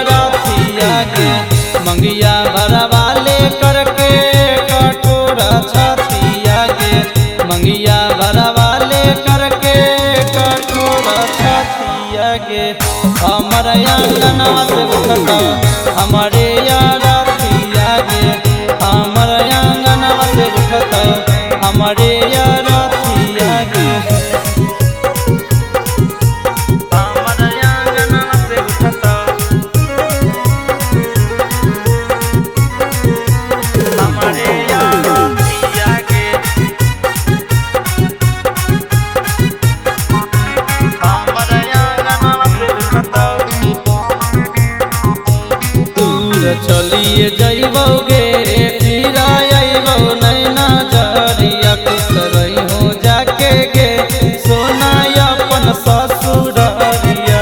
रथिया गे मंगिया भरवाले करके कटोरा छतिया गे मंगिया भरवाले करके कटोरा छतिया गे हमर आंगना से उठता हमारे रथिया गे हमर आंगना से उठता हमारे रथिया गे चलिए जइबोगे फिर आइबो नैना जरिया खुश रही हो जाके गे सोना अपन ससुररिया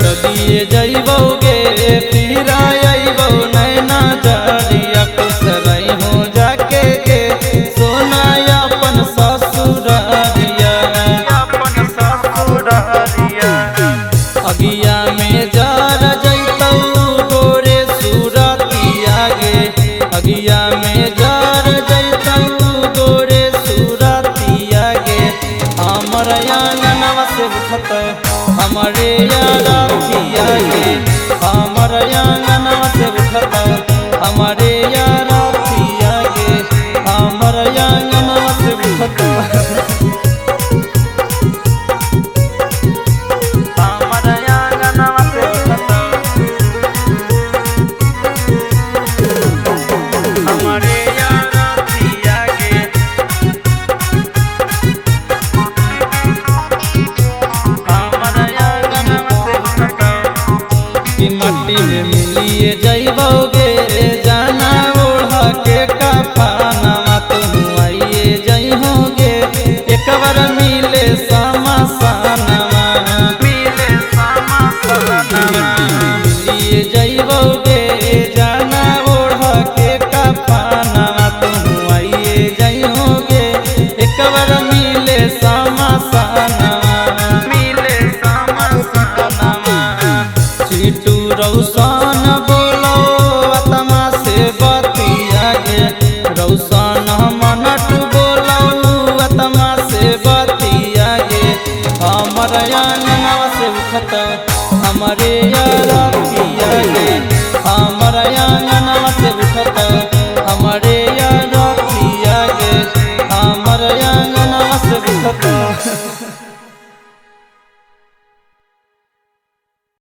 चलिए जइबोगे फिर आइबो नैना जरिया खुश रही हो जाके गे सोना अपन ससुररिया अगिया में जार जैतौ गोरे सूरतिया गे अगिया में जार जैतौ गोरे सूरतिया गे हमर आंगनवा से उठतौ हमारे रथिया गे हमर आंगनवा से उठतौ हमारे रथिया गे हमर आंगनवा से उठतौ मट्टी में मिलिए जइबोगे जाना ओढ़ा के कफाना तुम आइए जइहोगे एक बार मिले समासाना मिलिए जइबोगे जाना ओढ़ा के कफाना तुम आइए जइहोगे एक बार मिले समासाना रौशन बोलो आत्मा से बतिया गे रौशन मनट बोलो आत्मा से बतिया गे हमर आंगनवा से उठता हमारे रथिया गे हमर आंगन